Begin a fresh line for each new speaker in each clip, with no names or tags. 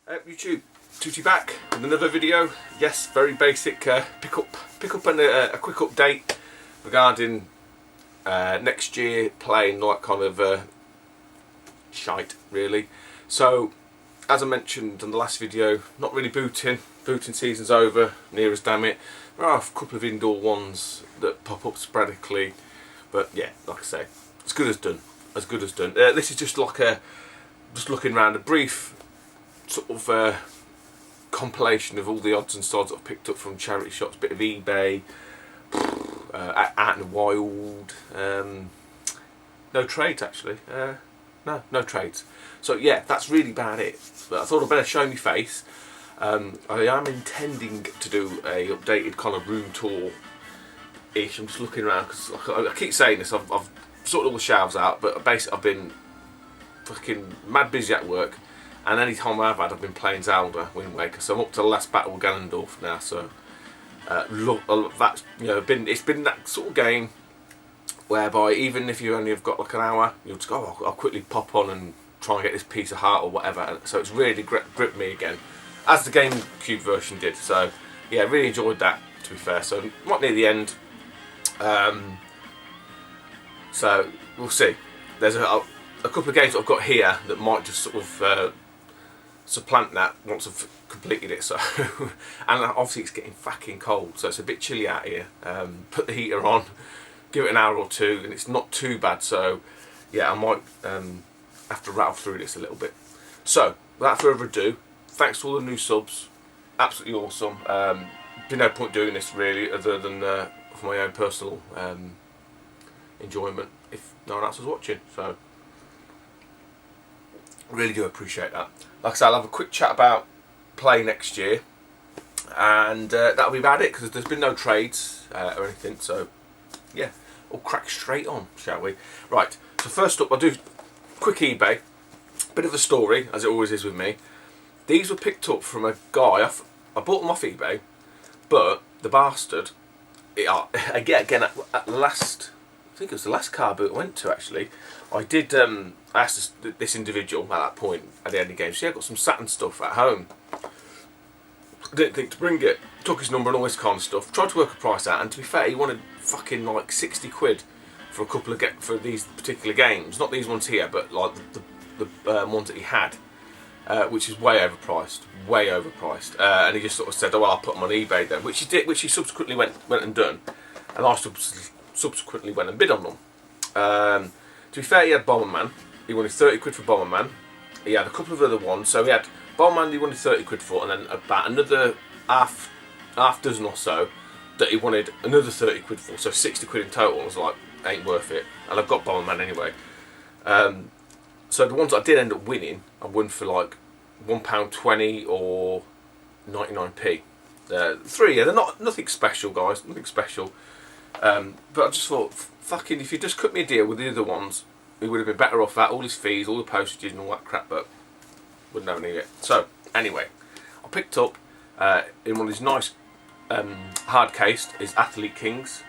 YouTube, Tutti back with another video. Yes, very basic pick up and a quick update regarding next year playing like kind of shite really. So as I mentioned in the last video, not really booting season's over, near as damn it. There are a couple of indoor ones that pop up sporadically, but yeah, like I say, as good as done, this is just like just looking around, a brief sort of compilation of all the odds and sods I've picked up from charity shops, bit of eBay, out in the wild, no trades actually, no trades. So yeah, that's really about it. But I thought I'd better show my face. I am intending to do a updated kind of room tour-ish. I'm just looking around because I keep saying this. I've sorted all the shelves out, but basically I've been fucking mad busy at work. And any time I've been playing Zelda Wind Waker, so I'm up to the last battle with Ganondorf now. So that's it's been that sort of game whereby even if you only have got like an hour, you'll just go, I'll quickly pop on and try and get this piece of heart or whatever. And so it's really gripped me again, as the GameCube version did. So yeah, really enjoyed that, to be fair. So not near the end. So we'll see. There's a couple of games that I've got here that might just sort of supplant that once I've completed it. So and obviously it's getting fucking cold, so it's a bit chilly out here. Put the heater on, give it an hour or two, and it's not too bad. So yeah, I might have to rattle through this a little bit. So without further ado, thanks to all the new subs, absolutely awesome. Been no point doing this really, other than for my own personal enjoyment, if no one else was watching. So really do appreciate that. Like I said, I'll have a quick chat about play next year, and that'll be about it, because there's been no trades or anything. So yeah, we'll crack straight on, shall we? Right, so first up, I'll do quick eBay, bit of a story, as it always is with me. These were picked up from a guy, I bought them off eBay, but the bastard, again at last, I think it was the last car boot I went to actually, I asked this individual at that point at the end of the game, so yeah, I got some Saturn stuff at home. Didn't think to bring it, took his number and all this kind of stuff, tried to work a price out, and to be fair, he wanted fucking like 60 quid for a couple of for these particular games, not these ones here, but like the ones that he had, which is way overpriced, and he just sort of said, oh well, I'll put them on eBay then, which he did, which he subsequently went and done, and I subsequently went and bid on them. To be fair, he had Bomberman. He wanted 30 quid for Bomberman. He had a couple of other ones. So he had Bomberman he wanted 30 quid for, and then about another half dozen or so that he wanted another 30 quid for. So 60 quid in total. I was like, ain't worth it. And I've got Bomberman anyway. So the ones I did end up winning, I won for like £1.20 or 99p. Three, yeah, they're nothing special, guys. Nothing special. But I just thought, fucking, if you just cut me a deal with the other ones, we would have been better off that, all his fees, all the postages and all that crap, but wouldn't have any of it. So, anyway, I picked up, in one of these nice, hard-cased, his Athlete Kings.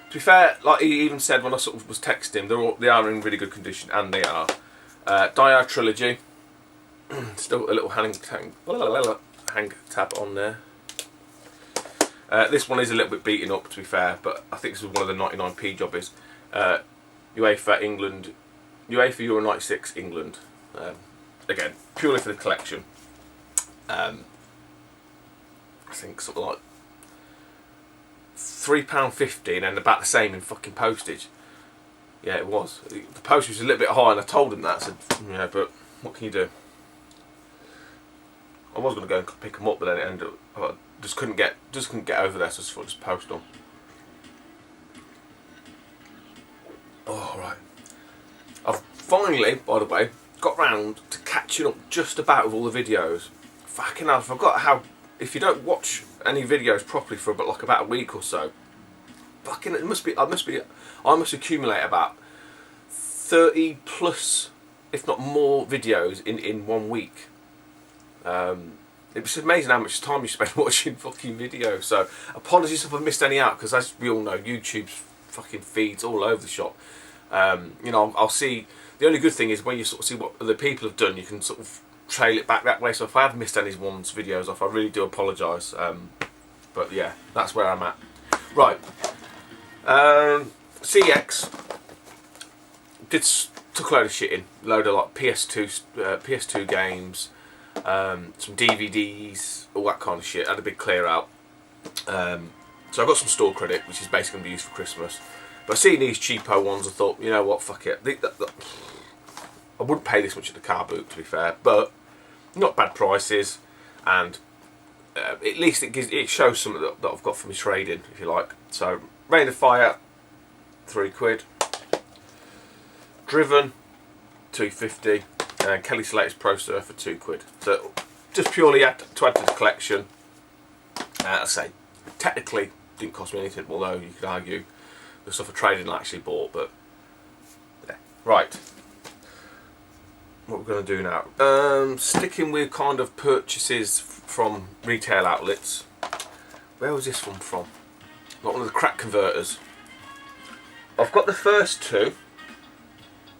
To be fair, like he even said when I sort of was texting him, they are in really good condition, and they are. Die Trilogy, still a little hang tab on there. This one is a little bit beaten up, to be fair, but I think this is one of the 99p jobbies. UEFA Euro 96 England. Again, purely for the collection. I think something like £3.50 and about the same in fucking postage. Yeah, it was. The postage was a little bit high, and I told him that. I said, yeah, but what can you do? I was going to go and pick them up, but then it ended up, I just couldn't get over there, so I just thought I'd just post them. Oh, right. I've finally, by the way, got round to catching up just about with all the videos. Fucking hell, I forgot how, if you don't watch any videos properly for about a week or so, fucking, I must accumulate about 30 plus, if not more, videos in 1 week. It was amazing how much time you spend watching fucking videos. So apologies if I've missed any out, because as we all know, YouTube's fucking feeds all over the shop. You know, I'll see the The only good thing is when you sort of see what other people have done, you can sort of trail it back that way. So if I have missed anyone's videos off, I really do apologise. But yeah, that's where I'm at. Right. CX took a load of shit in. Load of like PS2 games, some DVDs, all that kind of shit. Had a big clear out. So I got some store credit, which is basically going to be used for Christmas. But seeing these cheapo ones, I thought, you know what, fuck it. I wouldn't pay this much at the car boot, to be fair, but not bad prices, and at least it shows something that I've got for my trading, if you like. So, Rain of Fire, £3. Driven, £2.50, and Kelly Slater's Pro Surfer, £2. So, just purely to add to the collection. I say, technically, didn't cost me anything, although you could argue the stuff for trading I actually bought, but yeah. Right. What we're going to do now. Sticking with kind of purchases from retail outlets. Where was this one from? Not one of the crack converters. I've got the first two.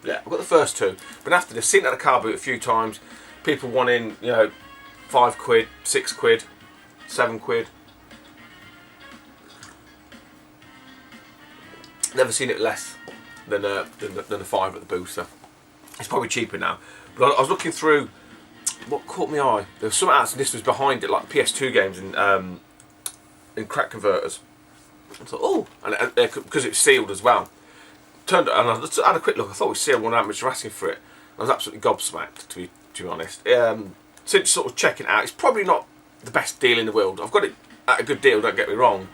Yeah, I've got the first two. But after they've seen it at the car boot a few times, people wanting, you know, £5, £6, £7. Never seen it less than a £5 at the booster. It's probably cheaper now. But I was looking through what caught my eye. There was something else, and this was behind it, like PS2 games in crack converters. I thought, oh, and because it was sealed as well. Turned and I had a quick look. I thought it was sealed when I was asking for it. I was absolutely gobsmacked, to be honest. Since sort of checking it out, it's probably not the best deal in the world. I've got it at a good deal, don't get me wrong,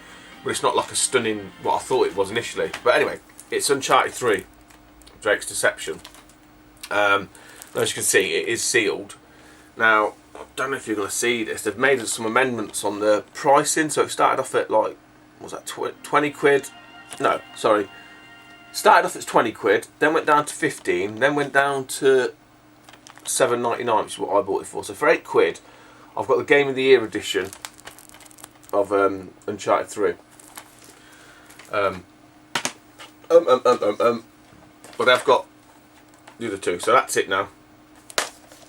but it's not like a stunning what I thought it was initially. But anyway, it's Uncharted 3, Drake's Deception. As you can see, it is sealed. Now, I don't know if you're going to see this. They've made some amendments on the pricing, so it started off at like, what was that, £20? No, sorry. Started off at £20, then went down to 15, then went down to £7.99, which is what I bought it for. So for £8, I've got the Game of the Year edition of Uncharted 3. But I've got the other two, so that's it now.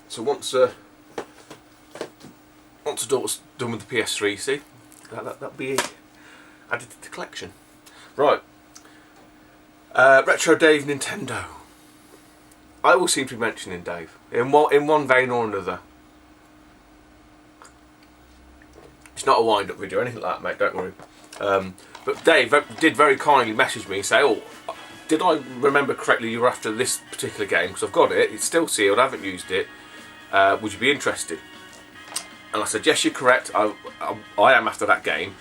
So once the daughter's done with the PS3, see, that'll be added to the collection. Right, Retro Dave Nintendo. I will seem to be mentioning Dave in one vein or another. It's not a wind-up video or anything like that, mate. Don't worry. But Dave did very kindly message me and say, "Oh, did I remember correctly? You were after this particular game because I've got it. It's still sealed. I haven't used it. Would you be interested?" And I said, "Yes, you're correct. I am after that game,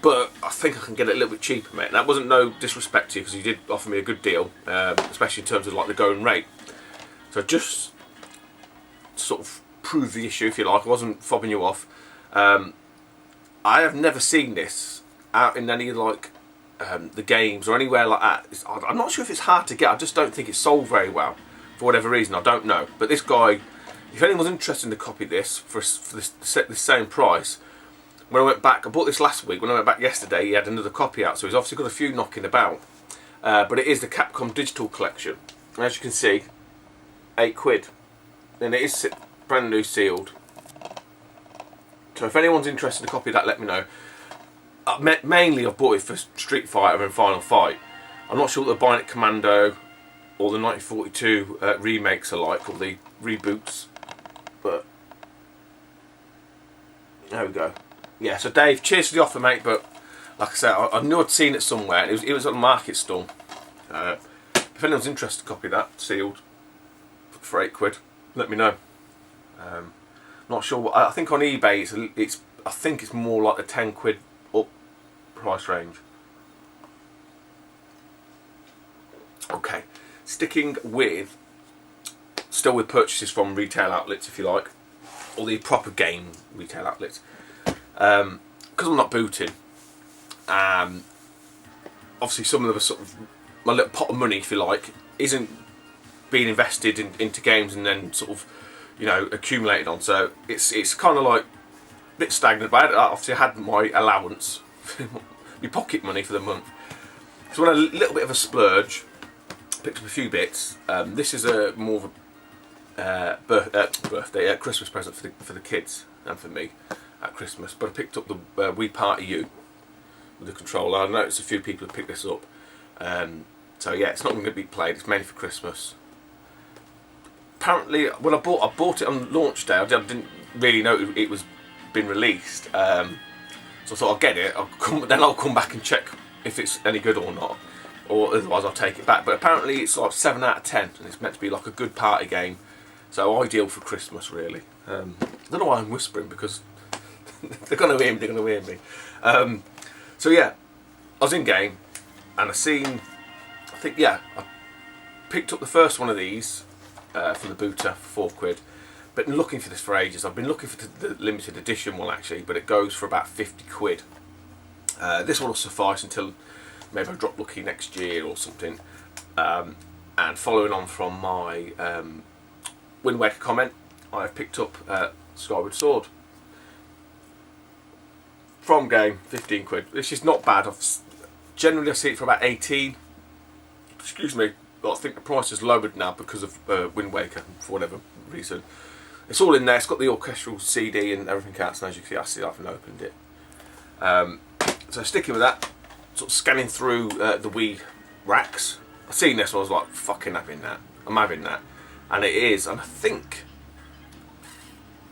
but I think I can get it a little bit cheaper, mate." And that wasn't no disrespect to you because you did offer me a good deal, especially in terms of like the going rate. So just sort of prove the issue, if you like. I wasn't fobbing you off. I have never seen this out in any like the games or anywhere like that. I'm not sure if it's hard to get. I just don't think it's sold very well for whatever reason. I don't know. But this guy, if anyone's interested to copy this for this same price, when I went back, I bought this last week. When I went back yesterday, he had another copy out. So he's obviously got a few knocking about. But it is the Capcom Digital Collection. And as you can see, £8. And it is brand new sealed. So if anyone's interested to copy that, let me know. Mainly I've bought it for Street Fighter and Final Fight. I'm not sure what the Bionic Commando or the 1942 remakes are like, or the reboots. But there we go. Yeah, so Dave, cheers for the offer, mate. But like I said, I knew I'd seen it somewhere. It was at a market stall. If anyone's interested to copy that, sealed, for £8, let me know. Not sure what. I think on eBay I think it's more like a £10 up price range. Okay, sticking with still with purchases from retail outlets, if you like, or the proper game retail outlets. Because I'm not booting. Obviously, some of them are sort of my little pot of money, if you like, isn't being invested into games and then sort of, you know, accumulated on. So it's kind of like a bit stagnant. But obviously I had my allowance, my pocket money for the month. So when a little bit of a splurge, Picked up a few bits. This is a more of a Christmas present for the kids and for me at Christmas. But I picked up the Wii Party U with the controller. I noticed a few people have picked this up. So yeah, it's not going to be played. It's mainly for Christmas. Apparently, when I bought it on launch day. I didn't really know it was been released. So I thought I'll get it. Then I'll come back and check if it's any good or not, or otherwise I'll take it back. But apparently it's like 7 out of 10, and it's meant to be like a good party game. So ideal for Christmas, really. I don't know why I'm whispering, because they're going to hear me. They're going to hear me. So yeah, I was in game, and I picked up the first one of these from the booter for £4. Been looking for this for ages. I've been looking for the limited edition one actually, but it goes for about £50. This one will suffice until maybe I drop lucky next year or something. And following on from my Wind Waker comment, I have picked up Skyward Sword from game, £15, which is not bad. Generally I see it for about 18. Excuse me, but I think the price is lowered now because of Wind Waker for whatever reason. It's all in there. It's got the orchestral CD and everything else, and as you can see, I haven't opened it. So sticking with that, sort of scanning through the Wii racks. I seen this, and I was like, "Fucking having that! I'm having that," and it is. And I think,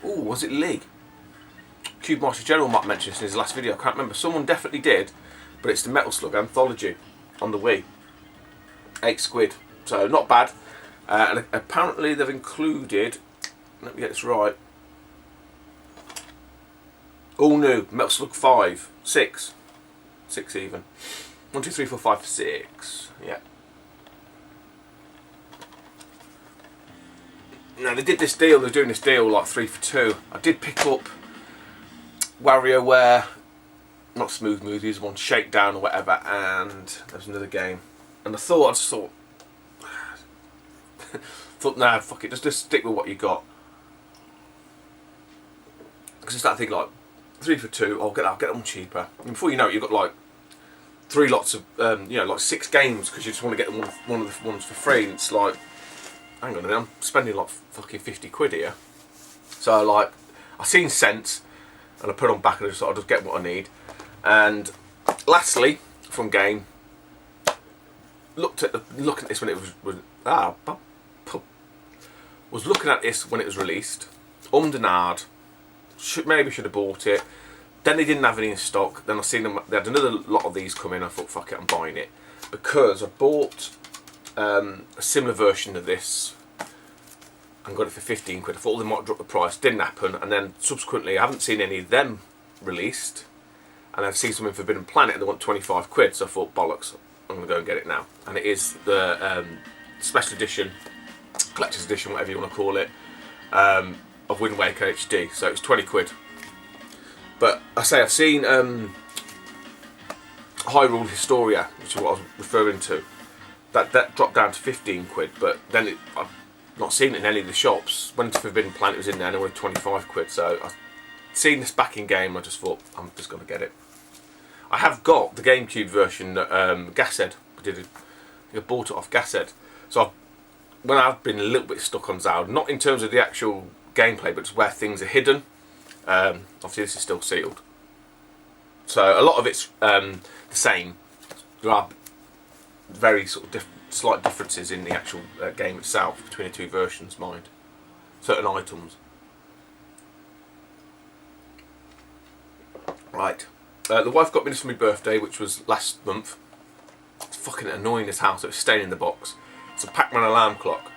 oh, was it League? Cube Master General might mention this in his last video. I can't remember. Someone definitely did, but it's the Metal Slug Anthology on the Wii. £8, so not bad. And apparently they've included. Let me get this right. All new Metal Slug 5, 6 even. 1, 2, 3, 4, 5, 6. Yeah. Now they did this deal. They're doing this deal like 3 for 2. I did pick up WarioWare, not Smooth Movies, one Shakedown or whatever, and there's another game. And I just thought, nah, fuck it, just stick with what you got. Because it's that thing like 3 for 2. I'll get them cheaper. And before you know it, you've got like 3 lots of, like 6 games because you just want to get one of the ones for free. And it's like, hang on a minute, I'm spending like fucking £50 here. So like, I seen Sense, and I put on back and I just thought I'll just get what I need. And lastly, from game, looking at this when it was looking at this when it was released. And ahed. Maybe should have bought it. Then they didn't have any in stock. Then I seen them. They had another lot of these come in. I thought, fuck it, I'm buying it because I bought a similar version of this and got it for £15. I thought they might drop the price. Didn't happen. And then subsequently, I haven't seen any of them released. And I've seen some in Forbidden Planet and they want £25. So I thought, bollocks, I'm going to go and get it now. And it is the special edition, collector's edition, whatever you want to call it, of Wind Waker HD. So it's £20. But I say I've seen Hyrule Historia, which is what I was referring to. That dropped down to £15. But then I've not seen it in any of the shops. Went to Forbidden Planet, it was in there, and it was £25. So I've seen this back in game. I just thought I'm just going to get it. I have got the GameCube version that Gashead did. I bought it off Gashead. So when I've been a little bit stuck on Zelda, not in terms of the actual gameplay, but just where things are hidden. Obviously, this is still sealed, so a lot of it's the same. There are very sort of slight differences in the actual game itself between the two versions. Mind certain items. Right. The wife got me this for my birthday, which was last month. It's fucking annoying as hell, so it's staying in the box. It's a Pac-Man alarm clock.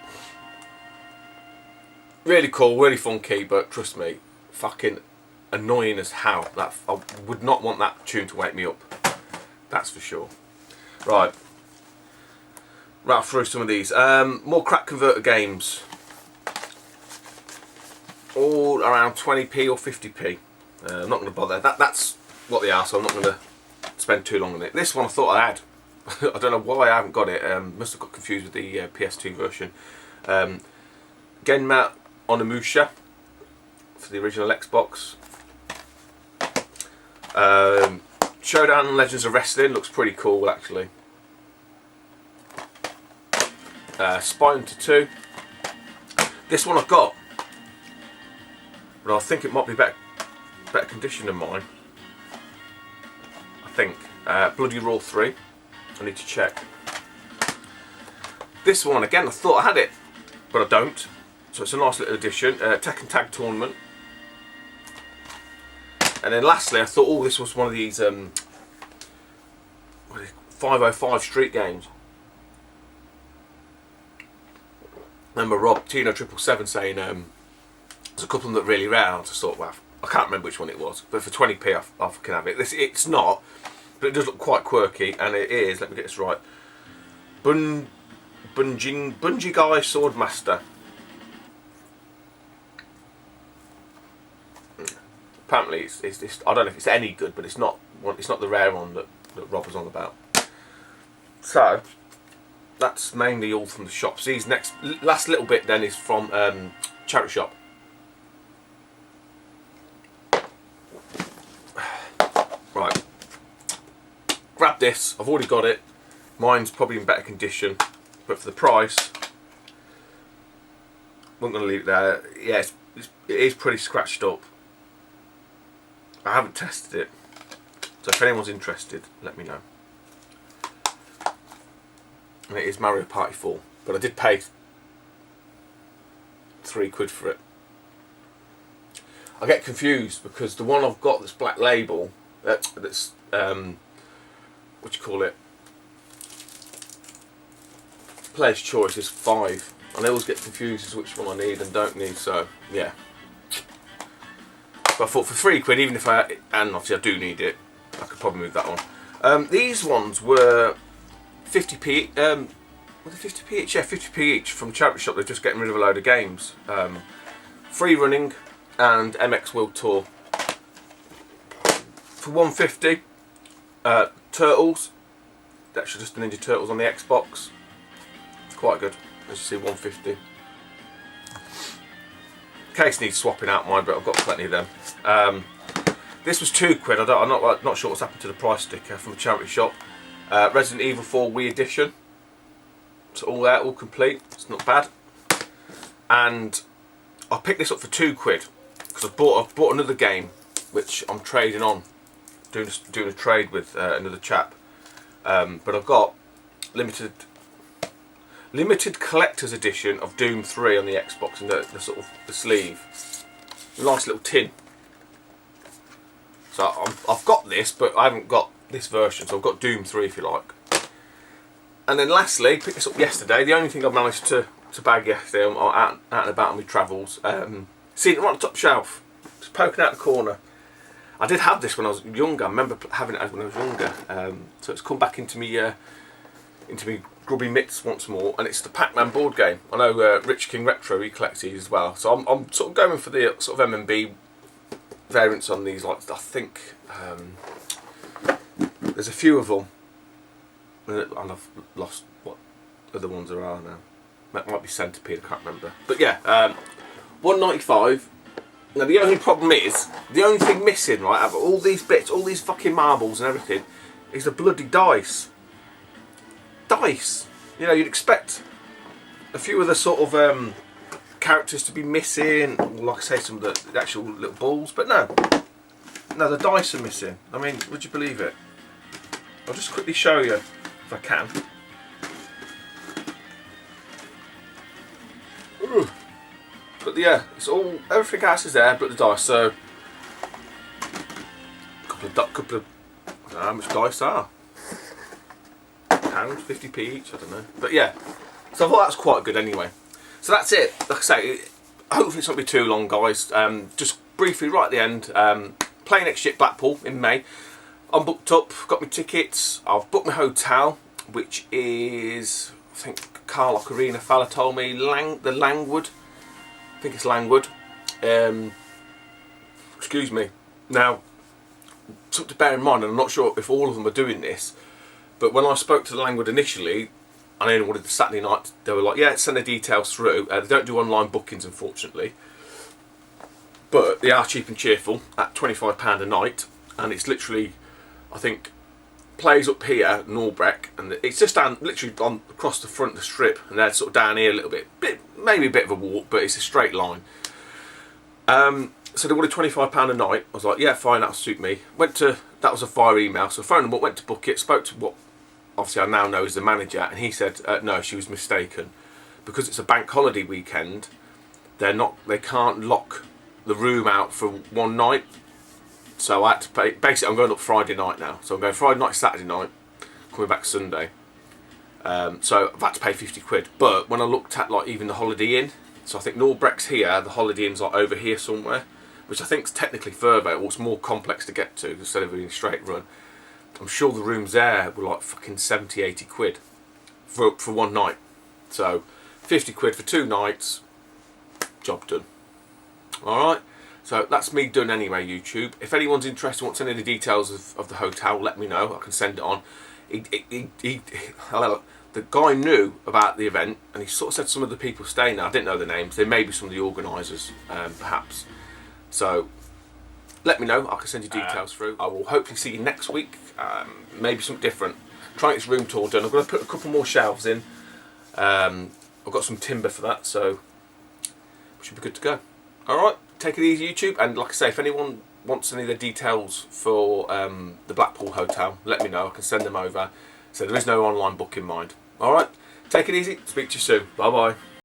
Really cool, really funky, but trust me, fucking annoying as hell. I would not want that tune to wake me up. That's for sure. Right. Right through some of these. More crack converter games. All around 20p or 50p. I'm not going to bother. That's what they are, so I'm not going to spend too long on it. This one I thought I had. I don't know why I haven't got it. Must have got confused with the PS2 version. Genma Onimusha for the original Xbox. Showdown Legends of Wrestling looks pretty cool actually. Spine to 2. This one I've got, but I think it might be better condition than mine. I think. Bloody Raw 3. I need to check. This one, again, I thought I had it, but I don't. So it's a nice little addition. Tekken Tag Tournament. And then lastly, I thought, oh, this was one of these 505 street games. I remember Rob, Tino 777 saying there's a couple of them that are really rare. I just thought, well, I can't remember which one it was, but for 20p I can have it. It's not, but it does look quite quirky, and it is, let me get this right, Bungee Guy Swordmaster. Apparently it's I don't know if it's any good, but it's not the rare one that Rob was on about. So that's mainly all from the shops. These last little bit then is from charity shop. Right, grab this. I've already got it. Mine's probably in better condition, but for the price, I'm going to leave it there. Yeah, it is pretty scratched up. I haven't tested it, so if anyone's interested, let me know. And it is Mario Party 4, but I did pay £3 for it. I get confused because the one I've got that's Black Label, that's what you call it, Player's Choice, is 5, and I always get confused as to which one I need and don't need. So yeah. But I thought for £3, even if and obviously I do need it, I could probably move that one. These ones were 50p. Were they 50p each? Yeah, 50p each from charity shop. They're just getting rid of a load of games. Free running and MX World Tour for 150. Turtles. That's just the Ninja Turtles on the Xbox. Quite good. As you see, 150. Case needs swapping out mine, but I've got plenty of them. This was £2. I'm not sure what's happened to the price sticker from the charity shop. Resident Evil 4 Wii Edition. It's all there, all complete. It's not bad. And I picked this up for £2 because I've bought another game which I'm trading on, doing a trade with another chap. But I've got limited collector's edition of Doom 3 on the Xbox, and the sort of the sleeve, a nice little tin. So I've got this, but I haven't got this version. So I've got Doom 3 if you like. And then lastly, picked this up yesterday. The only thing I managed to bag yesterday, out and about on my travels. Seen it right on the top shelf, just poking out the corner. I did have this when I was younger. I remember having it when I was younger. So it's come back into me grubby mitts once more, and it's the Pac-Man board game. I know Rich King Retro, he collects these as well. So I'm sort of going for the sort of M&B variants on these. Like I think there's a few of them, and I've lost what other ones there are now. Might be Centipede, I can't remember. But yeah, £1.95. Now the only problem is, the only thing missing, right, out of all these bits, all these fucking marbles and everything, is the bloody dice. Dice. You know, you'd expect a few of the sort of characters to be missing, or like I say, some of the actual little balls, but no, the dice are missing. I mean, would you believe it? I'll just quickly show you if I can. Ooh. But yeah, it's all, everything else is there but the dice. So couple of I don't know how much dice are. Pound, 50p each, I don't know. But yeah, so I thought that's quite good anyway. So that's it. Like I say, hopefully it's not be too long, guys. Just briefly right at the end, playing next year at Blackpool in May. I'm booked up, got my tickets, I've booked my hotel, which is, I think Carlock Arena fella told me, the Langwood. I think it's Langwood. Excuse me. Now, something to bear in mind, and I'm not sure if all of them are doing this, but when I spoke to the Langwood initially, and I only wanted the Saturday night, they were like, yeah, send the details through. They don't do online bookings, unfortunately. But they are cheap and cheerful at £25 a night, and it's literally, I think, plays up here, Norbreck, and it's just down literally on across the front of the strip, and they're sort of down here a little bit, maybe a bit of a walk, but it's a straight line. So they wanted £25 a night. I was like, yeah, fine, that'll suit me. That was a via email, so I phoned them up, went to book it, spoke to what obviously I now know is the manager, and he said no, she was mistaken, because it's a bank holiday weekend. They can't lock the room out for one night. So I had to pay. Basically, I'm going up Friday night now. So I'm going Friday night, Saturday night, coming back Sunday. So I've had to pay 50 quid. But when I looked at like even the Holiday Inn, so I think Norbreck's here, the Holiday Inn's like over here somewhere, which I think is technically further, or it's more complex to get to instead of being a straight run. I'm sure the rooms there were like fucking 70, 80 quid for one night. So 50 quid for 2 nights, job done. Alright, so that's me done anyway, YouTube. If anyone's interested, wants any of the details of the hotel, let me know, I can send it on. The guy knew about the event, and he sort of said some of the people staying there, I didn't know the names, they may be some of the organisers, perhaps. So, let me know, I can send you details through. I will hopefully see you next week, maybe something different. Try and get this room tour done. I'm going to put a couple more shelves in. I've got some timber for that, so we should be good to go. Alright, take it easy, YouTube, and like I say, if anyone wants any of the details for the Blackpool hotel, let me know, I can send them over. So there is no online booking, mind. Alright, take it easy, speak to you soon, bye bye.